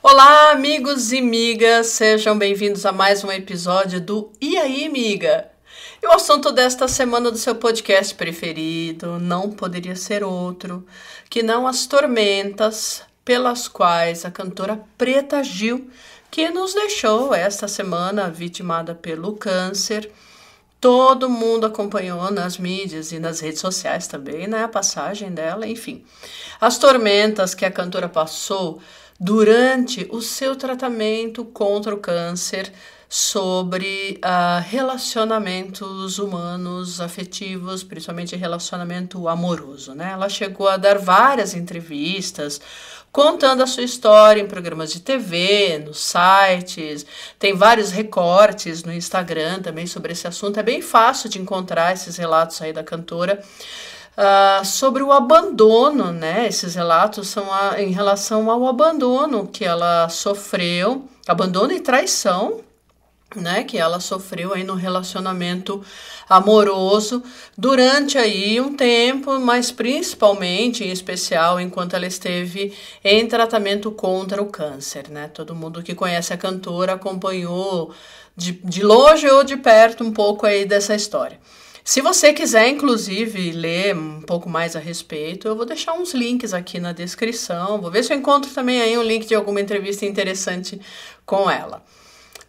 Olá, amigos e migas, sejam bem-vindos a mais um episódio do E aí, miga? E o assunto desta semana do seu podcast preferido não poderia ser outro que não as tormentas pelas quais a cantora Preta Gil, que nos deixou esta semana vitimada pelo câncer. Todo mundo acompanhou nas mídias e nas redes sociais também, né? A passagem dela, enfim. As tormentas que a cantora passou durante o seu tratamento contra o câncer, sobre relacionamentos humanos, afetivos, principalmente relacionamento amoroso, né? Ela chegou a dar várias entrevistas contando a sua história em programas de TV, nos sites, tem vários recortes no Instagram também sobre esse assunto. É bem fácil de encontrar esses relatos aí da cantora. Sobre o abandono, né? Esses relatos são em relação ao abandono que ela sofreu, abandono e traição, né? Que ela sofreu aí no relacionamento amoroso durante aí um tempo, mas principalmente, em especial, enquanto ela esteve em tratamento contra o câncer, né? Todo mundo que conhece a cantora acompanhou de longe ou de perto um pouco aí dessa história. Se você quiser, inclusive, ler um pouco mais a respeito, eu vou deixar uns links aqui na descrição. Vou ver se eu encontro também aí um link de alguma entrevista interessante com ela.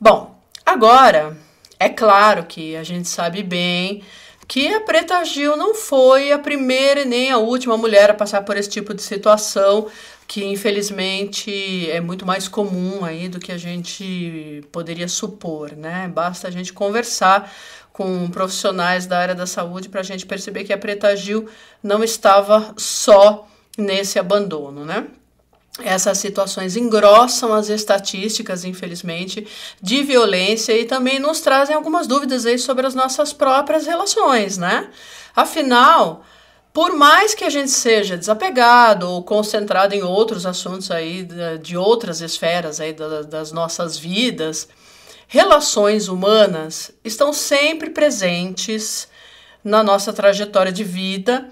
Bom, agora, é claro que a gente sabe bem que a Preta Gil não foi a primeira e nem a última mulher a passar por esse tipo de situação, que infelizmente é muito mais comum aí do que a gente poderia supor, né? Basta a gente conversar com profissionais da área da saúde para a gente perceber que a Preta Gil não estava só nesse abandono, né? Essas situações engrossam as estatísticas, infelizmente, de violência e também nos trazem algumas dúvidas aí sobre as nossas próprias relações, né? Afinal, por mais que a gente seja desapegado ou concentrado em outros assuntos aí de outras esferas aí das nossas vidas, relações humanas estão sempre presentes na nossa trajetória de vida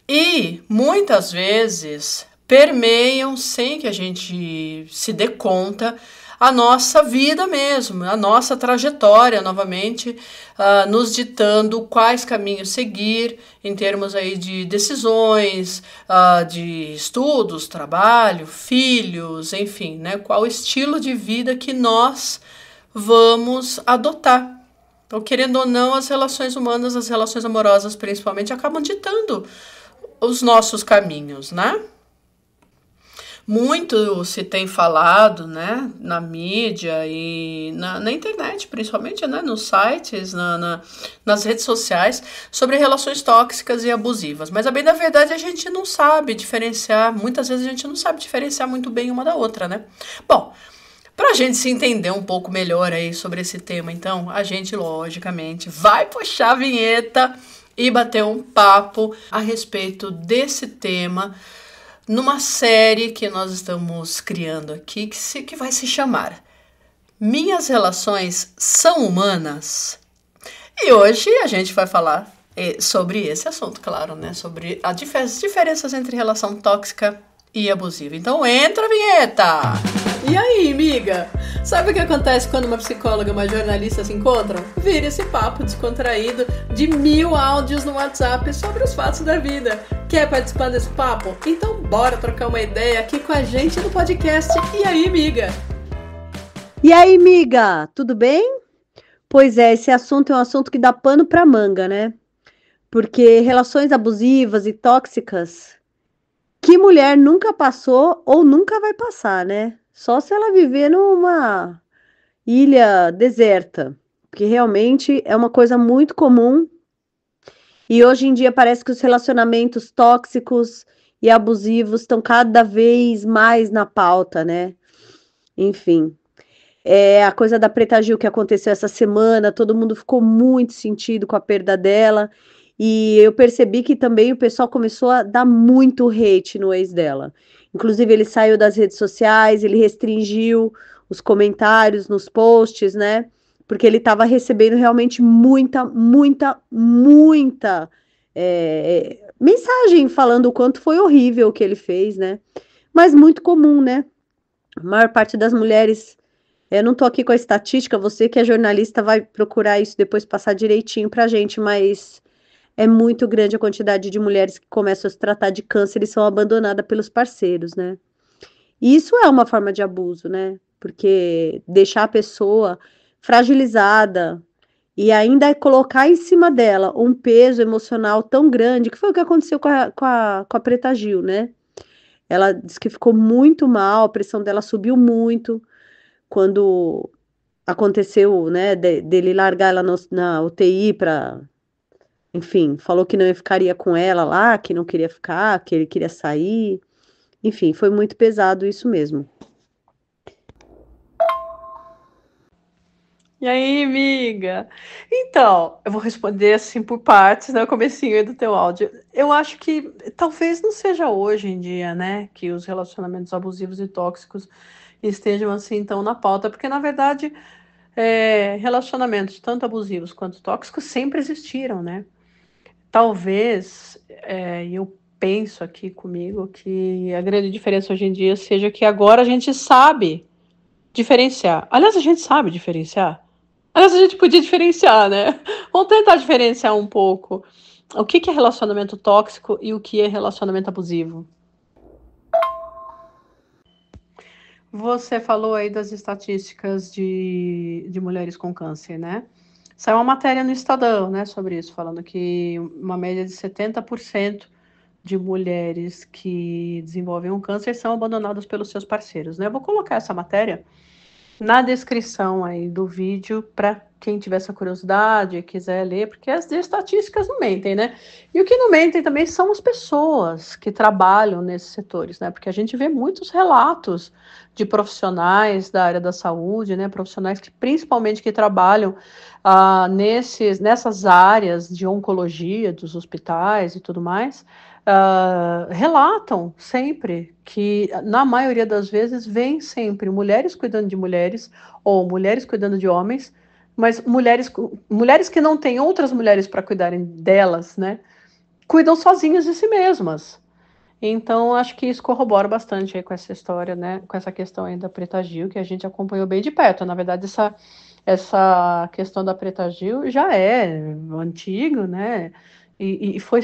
e muitas vezes permeiam, sem que a gente se dê conta, a nossa vida mesmo, a nossa trajetória, novamente, nos ditando quais caminhos seguir em termos aí de decisões, de estudos, trabalho, filhos, enfim, né? Qual estilo de vida que nós vamos adotar. Então, querendo ou não, as relações humanas, as relações amorosas principalmente, acabam ditando os nossos caminhos, né? Muito se tem falado, né, na mídia e na internet, principalmente, né, nos sites, nas redes sociais, sobre relações tóxicas e abusivas. Mas, a bem da verdade, a gente não sabe diferenciar, muitas vezes a gente não sabe diferenciar muito bem uma da outra, né? Bom, para a gente se entender um pouco melhor aí sobre esse tema, então, a gente, logicamente, vai puxar a vinheta e bater um papo a respeito desse tema numa série que nós estamos criando aqui, que vai se chamar Minhas Relações São Humanas? E hoje a gente vai falar sobre esse assunto, claro, né? Sobre as diferenças entre relação tóxica e abusiva. Então entra a vinheta! E aí, amiga? Sabe o que acontece quando uma psicóloga e uma jornalista se encontram? Vira esse papo descontraído de 1000 áudios no WhatsApp sobre os fatos da vida. Quer participar desse papo? Então bora trocar uma ideia aqui com a gente no podcast. E aí, amiga? E aí, amiga? Tudo bem? Pois é, esse assunto é um assunto que dá pano pra manga, né? Porque relações abusivas e tóxicas, que mulher nunca passou ou nunca vai passar, né? Só se ela viver numa ilha deserta, porque realmente é uma coisa muito comum. E hoje em dia parece que os relacionamentos tóxicos e abusivos estão cada vez mais na pauta, né? Enfim, a coisa da Preta Gil que aconteceu essa semana, todo mundo ficou muito sentido com a perda dela. E eu percebi que também o pessoal começou a dar muito hate no ex dela. Inclusive, ele saiu das redes sociais, ele restringiu os comentários nos posts, né? Porque ele estava recebendo realmente muita mensagem falando o quanto foi horrível o que ele fez, né? Mas muito comum, né? A maior parte das mulheres, eu não tô aqui com a estatística, você que é jornalista vai procurar isso depois passar direitinho pra gente, mas é muito grande a quantidade de mulheres que começam a se tratar de câncer e são abandonadas pelos parceiros, né? E isso é uma forma de abuso, né? Porque deixar a pessoa fragilizada e ainda colocar em cima dela um peso emocional tão grande, que foi o que aconteceu com a Preta Gil, né? Ela disse que ficou muito mal, a pressão dela subiu muito quando aconteceu, né, dele largar ela na UTI para, enfim, falou que não ficaria com ela lá, que não queria ficar, que ele queria sair. Enfim, foi muito pesado isso mesmo. E aí, amiga? Então, eu vou responder assim por partes, né? O comecinho aí do teu áudio. Eu acho que talvez não seja hoje em dia, né, que os relacionamentos abusivos e tóxicos estejam assim tão na pauta, porque na verdade relacionamentos tanto abusivos quanto tóxicos sempre existiram, né? Talvez, eu penso aqui comigo que a grande diferença hoje em dia seja que agora a gente sabe diferenciar. Aliás, a gente sabe diferenciar. Aliás, a gente podia diferenciar, né? Vamos tentar diferenciar um pouco o que é relacionamento tóxico e o que é relacionamento abusivo. Você falou aí das estatísticas de mulheres com câncer, né? Saiu uma matéria no Estadão, né, sobre isso, falando que uma média de 70% de mulheres que desenvolvem um câncer são abandonadas pelos seus parceiros, né? Eu vou colocar essa matéria na descrição aí do vídeo para quem tiver essa curiosidade e quiser ler, porque as estatísticas não mentem, né? E o que não mentem também são as pessoas que trabalham nesses setores, né? Porque a gente vê muitos relatos de profissionais da área da saúde, né? Profissionais que principalmente que trabalham nessas áreas de oncologia dos hospitais e tudo mais, relatam sempre que, na maioria das vezes, vem sempre mulheres cuidando de mulheres ou mulheres cuidando de homens, mas mulheres que não têm outras mulheres para cuidarem delas, né, cuidam sozinhas de si mesmas. Então, acho que isso corrobora bastante aí com essa história, né, com essa questão aí da Preta Gil, que a gente acompanhou bem de perto. Na verdade, essa questão da Preta Gil já é antigo, né, e foi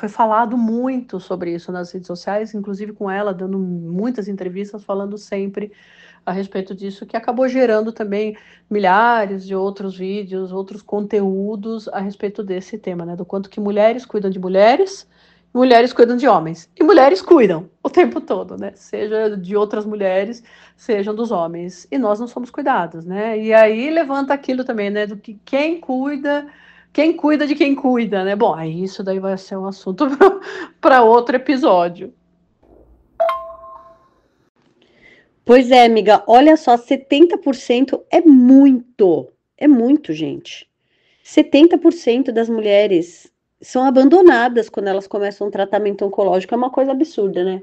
falado muito sobre isso nas redes sociais, inclusive com ela dando muitas entrevistas, falando sempre a respeito disso, que acabou gerando também milhares de outros vídeos, outros conteúdos a respeito desse tema, né? Do quanto que mulheres cuidam de mulheres cuidam de homens. E mulheres cuidam o tempo todo, né? Seja de outras mulheres, sejam dos homens. E nós não somos cuidados, né? E aí levanta aquilo também, né? Do que quem cuida de quem cuida, né? Bom, aí isso daí vai ser um assunto para outro episódio. Pois é, amiga, olha só, 70% é muito, gente. 70% das mulheres são abandonadas quando elas começam um tratamento oncológico, é uma coisa absurda, né?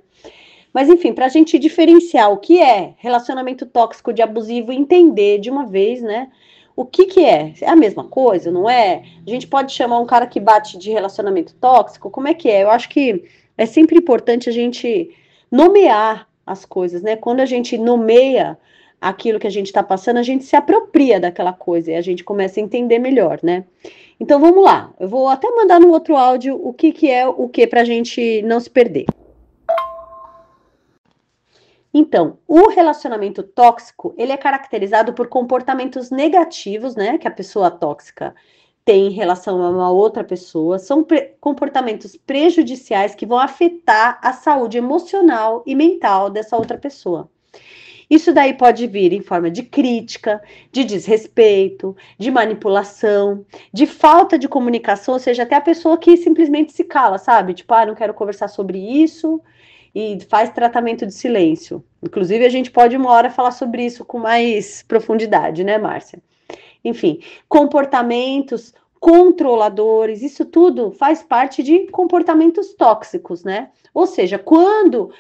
Mas enfim, para a gente diferenciar o que é relacionamento tóxico de abusivo e entender de uma vez, né? O que é? É a mesma coisa, não é? A gente pode chamar um cara que bate de relacionamento tóxico? Como é que é? Eu acho que é sempre importante a gente nomear as coisas, né? Quando a gente nomeia aquilo que a gente está passando, a gente se apropria daquela coisa e a gente começa a entender melhor, né? Então vamos lá. Eu vou até mandar no outro áudio o que é o que para a gente não se perder. Então, o relacionamento tóxico, ele é caracterizado por comportamentos negativos, né, que a pessoa tóxica tem em relação a uma outra pessoa, são comportamentos prejudiciais que vão afetar a saúde emocional e mental dessa outra pessoa. Isso daí pode vir em forma de crítica, de desrespeito, de manipulação, de falta de comunicação, ou seja, até a pessoa que simplesmente se cala, sabe? Tipo, não quero conversar sobre isso, e faz tratamento de silêncio. Inclusive, a gente pode uma hora falar sobre isso com mais profundidade, né, Márcia? Enfim, comportamentos controladores, isso tudo faz parte de comportamentos tóxicos, né? Ou seja, quando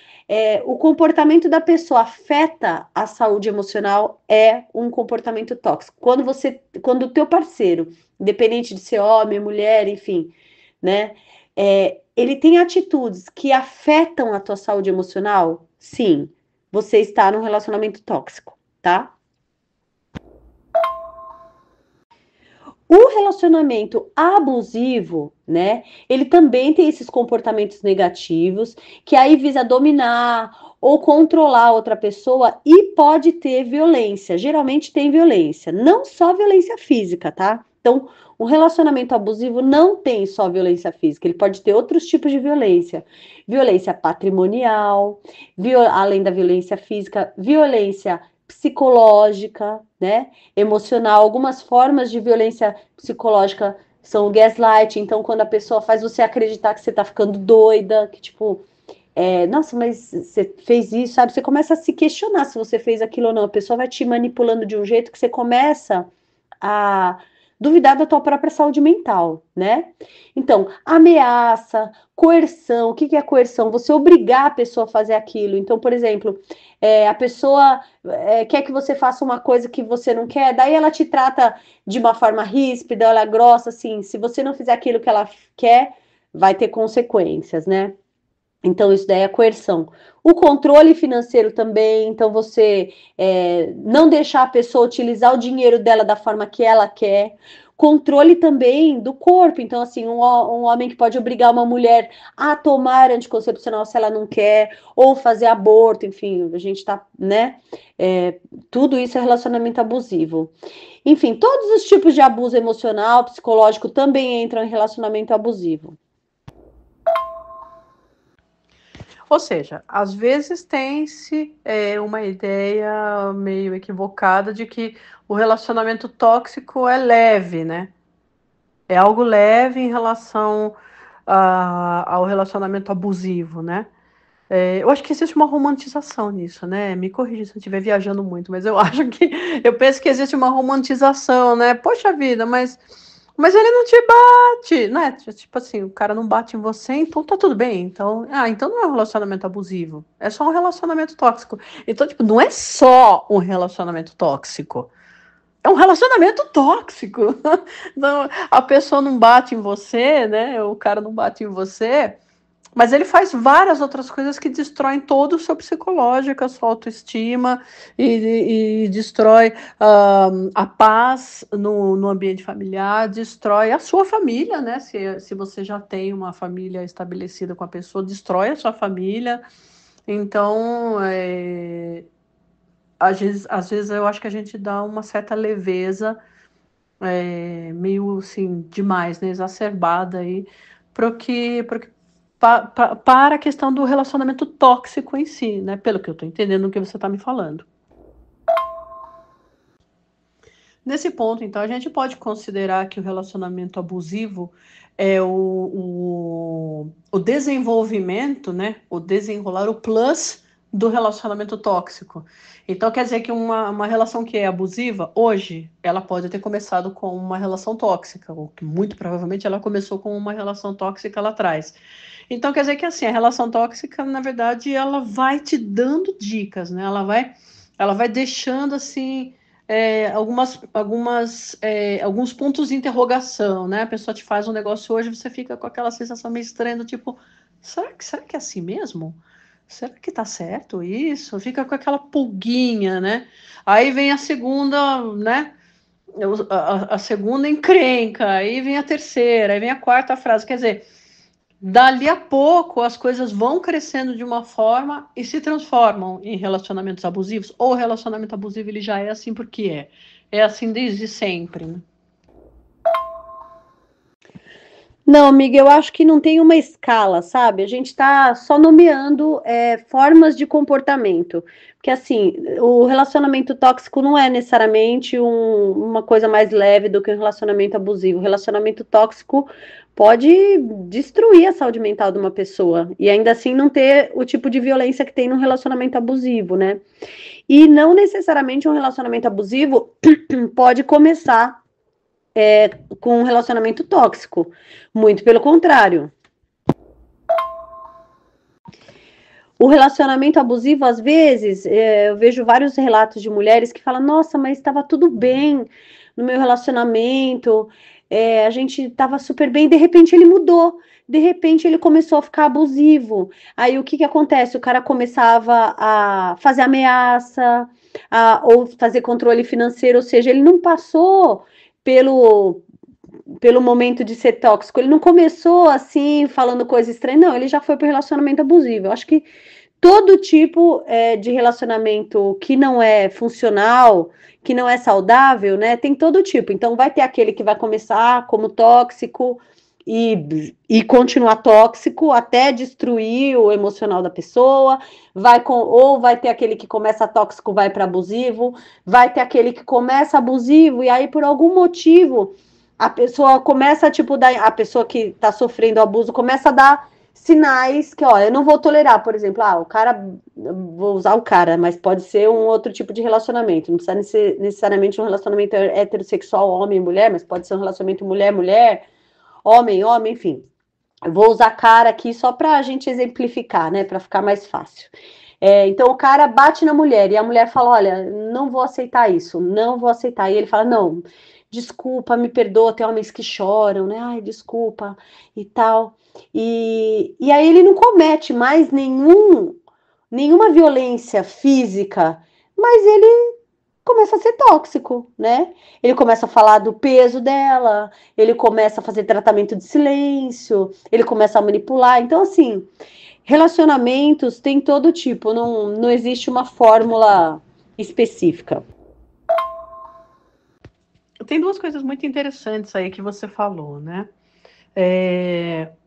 o comportamento da pessoa afeta a saúde emocional, é um comportamento tóxico. Quando o teu parceiro, independente de ser homem, mulher, enfim, né? Ele tem atitudes que afetam a tua saúde emocional? Sim. você está num relacionamento tóxico, tá? O relacionamento abusivo, né? Ele também tem esses comportamentos negativos, que aí visa dominar ou controlar outra pessoa e pode ter violência. Geralmente tem violência, não só violência física, tá? Então, um relacionamento abusivo não tem só violência física, ele pode ter outros tipos de violência. Violência patrimonial, além da violência física, violência psicológica, né? Emocional. Algumas formas de violência psicológica são o gaslight. Então, quando a pessoa faz você acreditar que você tá ficando doida, que tipo, nossa, mas você fez isso, sabe? Você começa a se questionar se você fez aquilo ou não. A pessoa vai te manipulando de um jeito que você começa a duvidar da tua própria saúde mental, né? Então, ameaça, coerção. O que que é coerção? Você obrigar a pessoa a fazer aquilo. Então, por exemplo, a pessoa quer que você faça uma coisa que você não quer, daí ela te trata de uma forma ríspida, ela é grossa, assim, se você não fizer aquilo que ela quer, vai ter consequências, né? Então, isso daí é coerção. O controle financeiro também, então você não deixar a pessoa utilizar o dinheiro dela da forma que ela quer. Controle também do corpo, então, assim, um homem que pode obrigar uma mulher a tomar anticoncepcional se ela não quer, ou fazer aborto, enfim, a gente tá, né? Tudo isso é relacionamento abusivo. Enfim, todos os tipos de abuso emocional, psicológico também entram em relacionamento abusivo. Ou seja, às vezes tem-se uma ideia meio equivocada de que o relacionamento tóxico é leve, né? É algo leve em relação ao relacionamento abusivo, né? Eu acho que existe uma romantização nisso, né? Me corrija se eu estiver viajando muito, mas eu penso que existe uma romantização, né? Poxa vida, mas ele não te bate, né? Tipo assim, o cara não bate em você, então tá tudo bem. Então não é um relacionamento abusivo, é só um relacionamento tóxico. Então, tipo, não é só um relacionamento tóxico. É um relacionamento tóxico. Não, a pessoa não bate em você, né? O cara não bate em você, mas ele faz várias outras coisas que destroem todo o seu psicológico, a sua autoestima e destrói a paz no ambiente familiar, destrói a sua família, né? Se você já tem uma família estabelecida com a pessoa, destrói a sua família. Então, às vezes eu acho que a gente dá uma certa leveza, meio assim, demais, né? Exacerbada aí, para a questão do relacionamento tóxico em si, né? Pelo que eu estou entendendo o que você está me falando. Nesse ponto, então, a gente pode considerar que o relacionamento abusivo é o desenvolvimento, né? O desenrolar, o plus do relacionamento tóxico. Então, quer dizer que uma relação que é abusiva, hoje, ela pode ter começado com uma relação tóxica, ou que muito provavelmente ela começou com uma relação tóxica lá atrás. Então, quer dizer que assim, a relação tóxica, na verdade, ela vai te dando dicas, né? Ela vai deixando assim alguns pontos de interrogação, né? A pessoa te faz um negócio hoje, você fica com aquela sensação meio estranha, do tipo, será que é assim mesmo? Será que tá certo isso? Fica com aquela pulguinha, né? Aí vem a segunda, né? A segunda encrenca, aí vem a terceira, aí vem a quarta frase. Quer dizer, dali a pouco as coisas vão crescendo de uma forma e se transformam em relacionamentos abusivos, ou o relacionamento abusivo ele já é assim porque é assim desde sempre, né? Não, amiga, eu acho que não tem uma escala, sabe? A gente está só nomeando formas de comportamento. Porque, assim, o relacionamento tóxico não é necessariamente uma coisa mais leve do que um relacionamento abusivo. O relacionamento tóxico pode destruir a saúde mental de uma pessoa e ainda assim não ter o tipo de violência que tem num relacionamento abusivo, né? E não necessariamente um relacionamento abusivo pode começar com um relacionamento tóxico. Muito pelo contrário. O relacionamento abusivo, às vezes, eu vejo vários relatos de mulheres que falam: nossa, mas estava tudo bem no meu relacionamento, a gente estava super bem, de repente ele mudou. de repente ele começou a ficar abusivo. Aí o que acontece? O cara começava a fazer ameaça, ou fazer controle financeiro, ou seja, ele não passou pelo, pelo momento de ser tóxico, ele não começou assim, falando coisa estranha, não, ele já foi para o relacionamento abusivo. Eu acho que todo tipo de relacionamento que não é funcional, que não é saudável, né? Tem todo tipo. Então, vai ter aquele que vai começar como tóxico e continuar tóxico até destruir o emocional da pessoa. Ou vai ter aquele que começa tóxico, vai para abusivo. Vai ter aquele que começa abusivo e aí, por algum motivo, a pessoa começa, tipo, a pessoa que está sofrendo abuso começa a dar sinais que, ó, eu não vou tolerar, por exemplo, o cara, vou usar o cara, mas pode ser um outro tipo de relacionamento, não precisa ser necessariamente um relacionamento heterossexual, homem e mulher, mas pode ser um relacionamento mulher-mulher, homem-homem, enfim. Eu vou usar cara aqui só pra gente exemplificar, né, pra ficar mais fácil. Então o cara bate na mulher e a mulher fala, olha, não vou aceitar isso, não vou aceitar. E ele fala, não, desculpa, me perdoa, tem homens que choram, né? Ai, desculpa e tal. E aí ele não comete mais nenhuma violência física, mas ele começa a ser tóxico, né? Ele começa a falar do peso dela, ele começa a fazer tratamento de silêncio, ele começa a manipular. Então, assim, relacionamentos tem todo tipo, não existe uma fórmula específica. Tem duas coisas muito interessantes aí que você falou, né?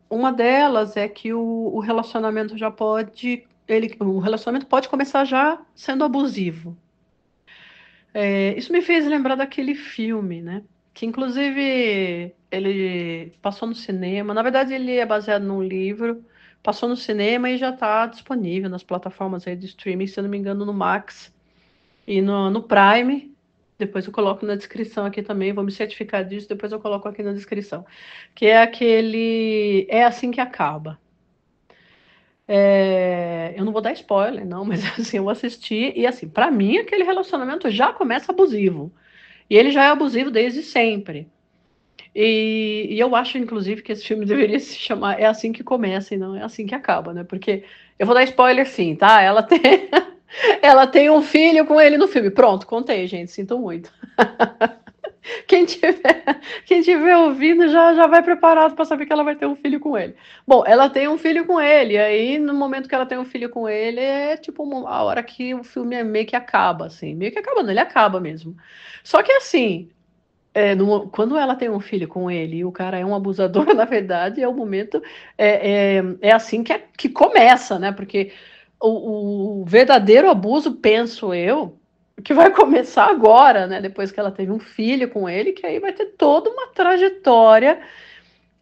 Uma delas é que o relacionamento já pode. O relacionamento pode começar já sendo abusivo. Isso me fez lembrar daquele filme, né? Que inclusive ele passou no cinema. Na verdade, ele é baseado num livro, passou no cinema e já está disponível nas plataformas aí de streaming, se eu não me engano, no Max e no Prime. Depois eu coloco na descrição aqui também, vou me certificar disso, depois eu coloco aqui na descrição. Que é aquele É Assim que Acaba. Eu não vou dar spoiler, não, mas assim, eu assisti e assim, para mim aquele relacionamento já começa abusivo. E ele já é abusivo desde sempre. E eu acho, inclusive, que esse filme deveria se chamar É Assim que Começa e não É Assim que Acaba, né? Porque eu vou dar spoiler sim, tá? Ela tem, ela tem um filho com ele no filme. Pronto, contei, gente, sinto muito. Quem tiver, quem tiver ouvindo já vai preparado para saber que ela vai ter um filho com ele. Bom, ela tem um filho com ele, e aí no momento que ela tem um filho com ele, é tipo a hora que o filme meio que acaba, assim. Meio que acaba, não, ele acaba mesmo. Só que assim, quando ela tem um filho com ele e o cara é um abusador, na verdade, é o momento, é assim que começa, né? Porque o verdadeiro abuso, penso eu, que vai começar agora, né? Depois que ela teve um filho com ele, que aí vai ter toda uma trajetória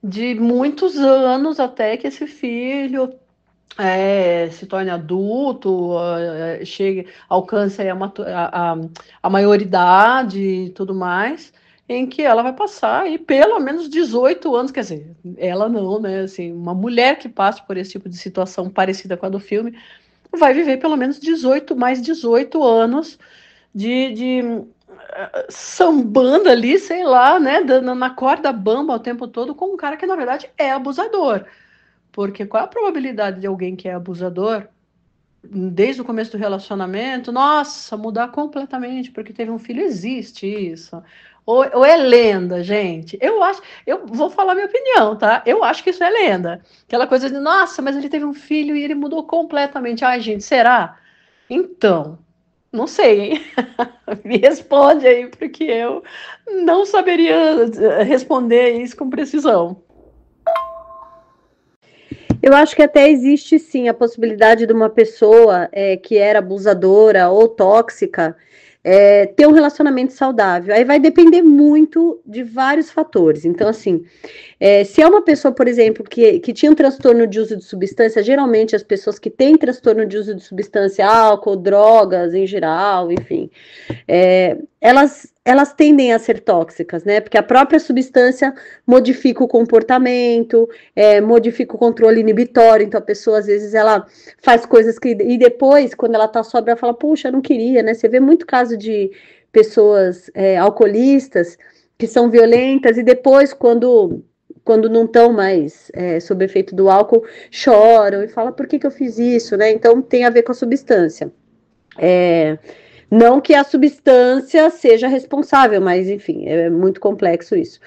de muitos anos até que esse filho se torne adulto, chegue, alcance a maioridade e tudo mais, em que ela vai passar aí pelo menos 18 anos, quer dizer, ela não, né? Assim, uma mulher que passe por esse tipo de situação parecida com a do filme vai viver pelo menos 18 anos de sambando ali, sei lá, né, na corda bamba o tempo todo com um cara que na verdade é abusador. Porque qual é a probabilidade de alguém que é abusador, desde o começo do relacionamento, nossa, mudar completamente porque teve um filho? Existe isso. Ou é lenda, gente? Eu vou falar minha opinião, tá? Eu acho que isso é lenda. Aquela coisa de, nossa, mas ele teve um filho e ele mudou completamente. Ai, gente, será? Então, não sei, hein? Me responde aí, porque eu não saberia responder isso com precisão. Eu acho que até existe sim a possibilidade de uma pessoa que era abusadora ou tóxica ter um relacionamento saudável. Aí vai depender muito de vários fatores. Então, assim, se é uma pessoa, por exemplo, que tinha um transtorno de uso de substância, geralmente as pessoas que têm transtorno de uso de substância, álcool, drogas em geral, enfim, elas tendem a ser tóxicas, né? Porque a própria substância modifica o comportamento, modifica o controle inibitório, então a pessoa, às vezes, ela faz coisas que... E depois, quando ela tá sóbria, ela fala, puxa, eu não queria, né? Você vê muito caso de pessoas alcoolistas que são violentas, e depois, quando quando não estão mais sob efeito do álcool, choram e falam, por que eu fiz isso, né? Então, tem a ver com a substância. Não que a substância seja responsável, mas, enfim, é muito complexo isso.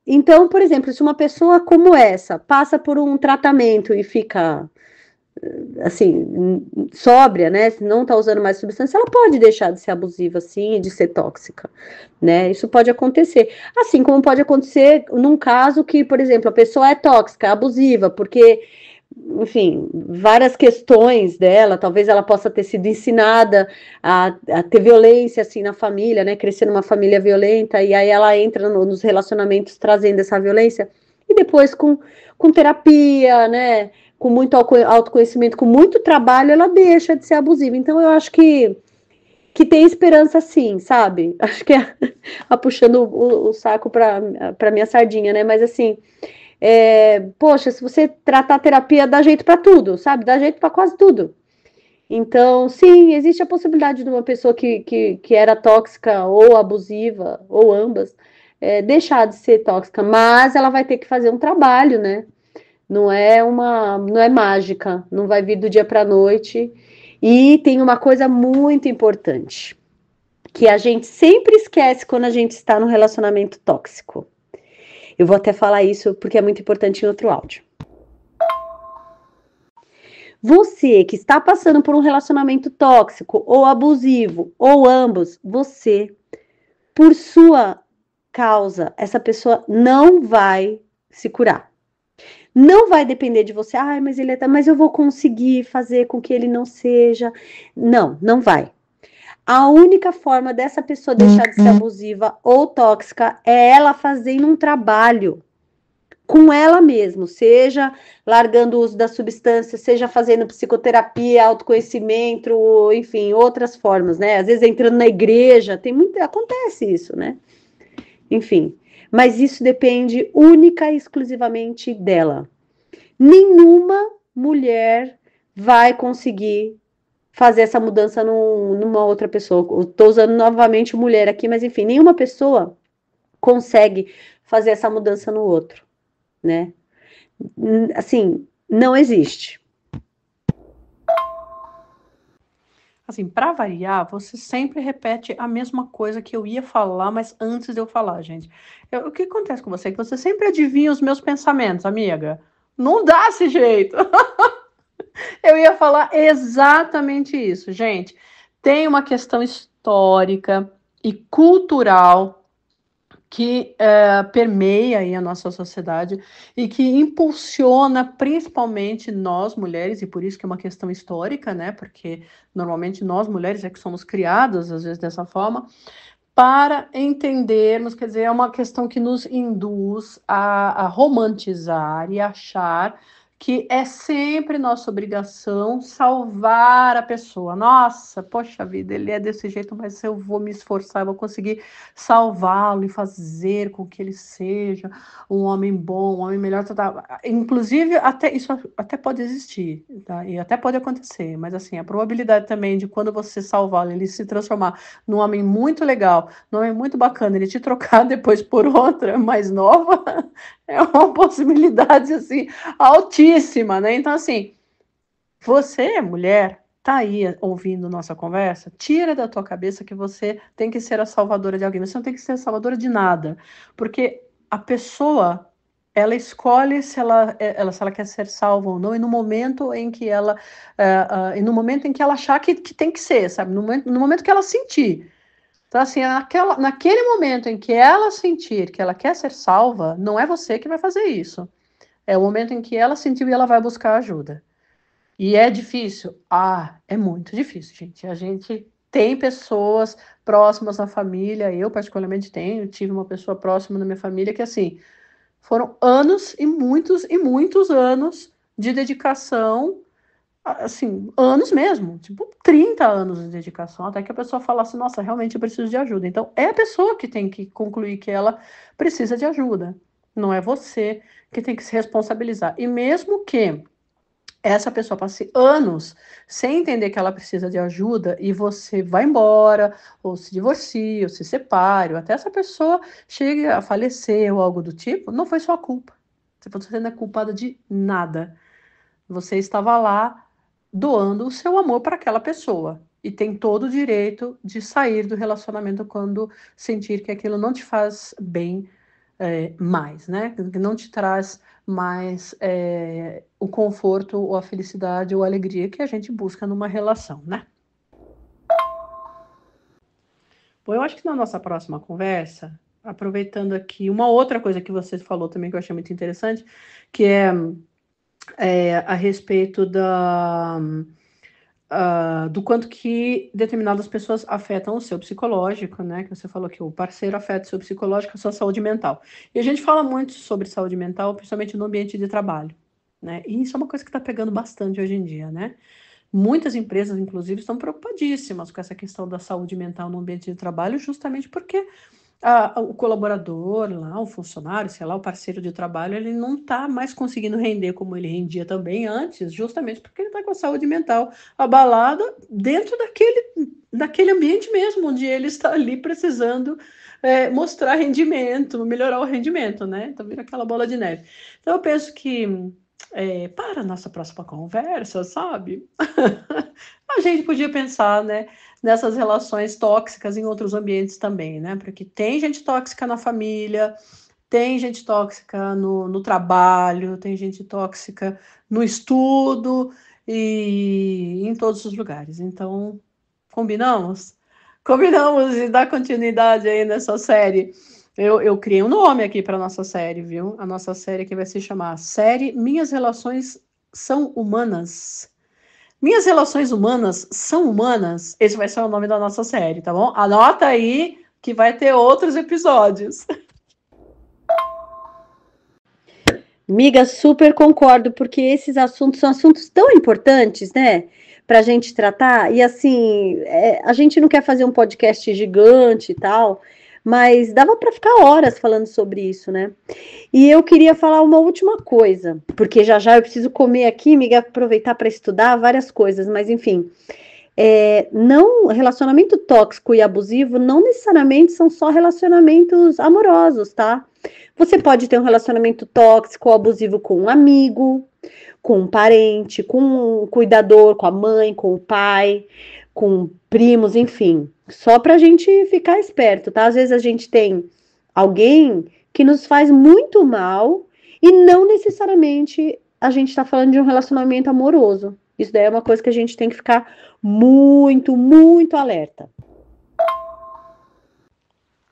Então, por exemplo, se uma pessoa como essa passa por um tratamento e fica assim, sóbria, né? Se não tá usando mais substância, ela pode deixar de ser abusiva, sim, e de ser tóxica, né? Isso pode acontecer. Assim como pode acontecer num caso que, por exemplo, a pessoa é tóxica, abusiva, porque, enfim, várias questões dela, talvez ela possa ter sido ensinada a ter violência, assim, na família, né? Crescer numa família violenta, e aí ela entra nos relacionamentos trazendo essa violência, e depois com terapia, né? Com muito autoconhecimento, com muito trabalho, ela deixa de ser abusiva. Então, eu acho que tem esperança sim, sabe? Acho que é puxando o saco para minha sardinha, né? Mas assim, poxa, se você tratar a terapia, dá jeito para tudo, sabe? Dá jeito para quase tudo. Então, sim, existe a possibilidade de uma pessoa que era tóxica ou abusiva, ou ambas, deixar de ser tóxica, mas ela vai ter que fazer um trabalho, né? Não é mágica, não vai vir do dia para a noite. E tem uma coisa muito importante, que a gente sempre esquece quando a gente está num relacionamento tóxico. Eu vou até falar isso porque é muito importante em outro áudio. Você que está passando por um relacionamento tóxico ou abusivo, ou ambos, você, por sua causa, essa pessoa não vai se curar. Não vai depender de você, mas mas eu vou conseguir fazer com que ele não seja. Não, não vai. A única forma dessa pessoa deixar de ser abusiva ou tóxica é ela fazendo um trabalho com ela mesma, seja largando o uso da substância, seja fazendo psicoterapia, autoconhecimento, enfim, outras formas, né? Às vezes entrando na igreja, acontece isso, né? Enfim, mas isso depende única e exclusivamente dela. Nenhuma mulher vai conseguir fazer essa mudança numa outra pessoa. Estou usando novamente mulher aqui, mas enfim, nenhuma pessoa consegue fazer essa mudança no outro, né? Assim, não existe. Assim, para variar, você sempre repete a mesma coisa que eu ia falar, mas antes de eu falar, gente. O que acontece com você? Que você sempre adivinha os meus pensamentos, amiga. Não dá esse jeito. Eu ia falar exatamente isso, gente. Tem uma questão histórica e cultural que permeia aí a nossa sociedade e que impulsiona principalmente nós mulheres, e por isso que é uma questão histórica, né? Porque normalmente nós mulheres é que somos criadas, às vezes, dessa forma, para entendermos, quer dizer, é uma questão que nos induz a romantizar e achar que é sempre nossa obrigação salvar a pessoa. Nossa, poxa vida, ele é desse jeito, mas eu vou me esforçar, eu vou conseguir salvá-lo e fazer com que ele seja um homem bom, um homem melhor. Inclusive, isso até pode existir, tá? E até pode acontecer, mas assim, a probabilidade também de quando você salvá-lo, ele se transformar num homem muito legal, num homem muito bacana, ele te trocar depois por outra mais nova, é uma possibilidade, assim, altíssima, né? Então, assim, você, mulher, tá aí ouvindo nossa conversa, tira da tua cabeça que você tem que ser a salvadora de alguém. Você não tem que ser a salvadora de nada, porque a pessoa, ela escolhe se ela quer ser salva ou não, e no momento em que no momento em que ela achar que tem que ser, sabe? No momento que ela sentir. Então, assim, naquele momento em que ela sentir que ela quer ser salva, não é você que vai fazer isso. É o momento em que ela sentiu e ela vai buscar ajuda. E é difícil? É muito difícil, gente. A gente tem pessoas próximas na família, eu particularmente tive uma pessoa próxima na minha família que, assim, foram anos e muitos anos de dedicação, assim, anos mesmo, tipo 30 anos de dedicação, até que a pessoa falasse, nossa, realmente eu preciso de ajuda. Então, é a pessoa que tem que concluir que ela precisa de ajuda, não é você que tem que se responsabilizar. E mesmo que essa pessoa passe anos sem entender que ela precisa de ajuda e você vai embora, ou se divorcie, ou se separe, ou até essa pessoa chegue a falecer ou algo do tipo, não foi sua culpa. Você não é culpada de nada. Você estava lá doando o seu amor para aquela pessoa. E tem todo o direito de sair do relacionamento quando sentir que aquilo não te faz bem mais, né? Que não te traz mais o conforto, ou a felicidade, ou a alegria que a gente busca numa relação, né? Bom, eu acho que na nossa próxima conversa, aproveitando aqui, uma outra coisa que você falou também que eu achei muito interessante, que é a respeito do quanto que determinadas pessoas afetam o seu psicológico, né? Que você falou que o parceiro afeta o seu psicológico, a sua saúde mental. E a gente fala muito sobre saúde mental, principalmente no ambiente de trabalho, né? E isso é uma coisa que está pegando bastante hoje em dia, né? Muitas empresas, inclusive, estão preocupadíssimas com essa questão da saúde mental no ambiente de trabalho, justamente porque o colaborador lá, o funcionário, sei lá, o parceiro de trabalho, ele não está mais conseguindo render como ele rendia também antes, justamente porque ele está com a saúde mental abalada dentro daquele ambiente mesmo, onde ele está ali precisando mostrar rendimento, melhorar o rendimento, né? Então vira aquela bola de neve. Então eu penso que para a nossa próxima conversa, sabe? A gente podia pensar, né, nessas relações tóxicas em outros ambientes também, né? Porque tem gente tóxica na família, tem gente tóxica no trabalho, tem gente tóxica no estudo e em todos os lugares. Então, combinamos? Combinamos e dar continuidade aí nessa série. Eu criei um nome aqui para nossa série, viu? A nossa série aqui vai se chamar Série Minhas Relações São Humanas. Minhas relações humanas são humanas? Esse vai ser o nome da nossa série, tá bom? Anota aí que vai ter outros episódios. Miga, super concordo, porque esses assuntos são assuntos tão importantes, né? Pra gente tratar. E assim, a gente não quer fazer um podcast gigante e tal, mas dava para ficar horas falando sobre isso, né? E eu queria falar uma última coisa, porque já já eu preciso comer aqui, miga, aproveitar para estudar várias coisas, mas enfim. Não, relacionamento tóxico e abusivo não necessariamente são só relacionamentos amorosos, tá? Você pode ter um relacionamento tóxico ou abusivo com um amigo, com um parente, com um cuidador, com a mãe, com o pai, com primos, enfim. Só pra gente ficar esperto, tá? Às vezes a gente tem alguém que nos faz muito mal e não necessariamente a gente tá falando de um relacionamento amoroso. Isso daí é uma coisa que a gente tem que ficar muito, muito alerta.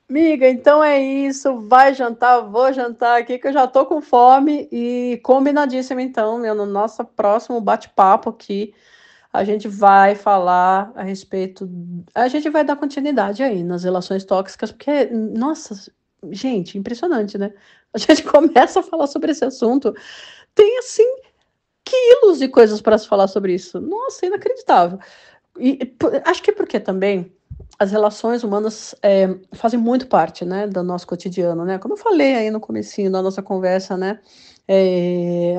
Miga, então é isso. Vai jantar, vou jantar aqui que eu já tô com fome e combinadíssimo então, meu, no nosso próximo bate-papo aqui, a gente vai falar a respeito, a gente vai dar continuidade aí nas relações tóxicas, porque, nossa, gente, impressionante, né? A gente começa a falar sobre esse assunto, tem assim quilos de coisas para se falar sobre isso. Nossa, inacreditável. Acho que porque também as relações humanas fazem muito parte, né, do nosso cotidiano, né? Como eu falei aí no comecinho da nossa conversa, né?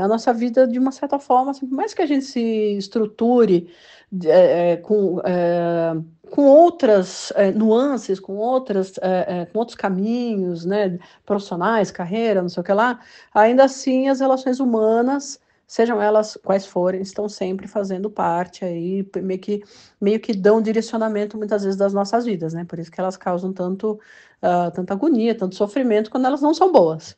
A nossa vida, de uma certa forma, assim, por mais que a gente se estruture com outras nuances, com outros caminhos, né, profissionais, carreira, não sei o que lá, ainda assim as relações humanas, sejam elas quais forem, estão sempre fazendo parte aí, meio que dão direcionamento muitas vezes das nossas vidas, né? Por isso que elas causam tanta agonia, tanto sofrimento quando elas não são boas.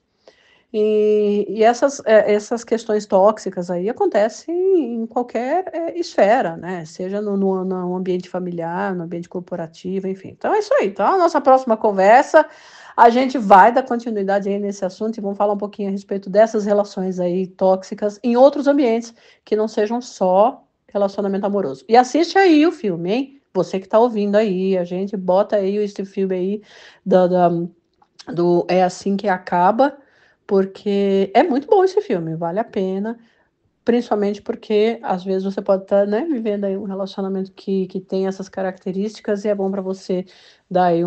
E essas questões tóxicas aí acontecem em qualquer esfera, né? Seja no ambiente familiar, no ambiente corporativo, enfim. Então é isso aí. Então, a nossa próxima conversa, a gente vai dar continuidade aí nesse assunto e vamos falar um pouquinho a respeito dessas relações aí tóxicas em outros ambientes que não sejam só relacionamento amoroso. E assiste aí o filme, hein? Você que está ouvindo aí, a gente bota aí esse filme aí do É Assim Que Acaba, porque é muito bom esse filme, vale a pena, principalmente porque às vezes você pode estar, né, vivendo aí um relacionamento que tem essas características e é bom para você dar aí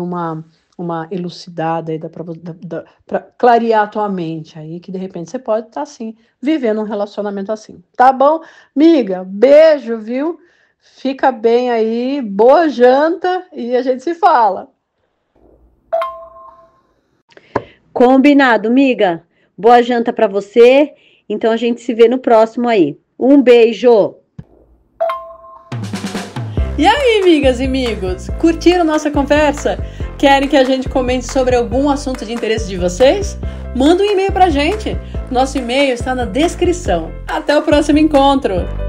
uma elucidada aí, para clarear a tua mente aí, que de repente você pode estar assim, vivendo um relacionamento assim. Tá bom? Miga, beijo, viu? Fica bem aí, boa janta e a gente se fala. Combinado, miga. Boa janta para você. Então a gente se vê no próximo aí. Um beijo. E aí, amigas e amigos? Curtiram nossa conversa? Querem que a gente comente sobre algum assunto de interesse de vocês? Manda um e-mail pra gente. Nosso e-mail está na descrição. Até o próximo encontro!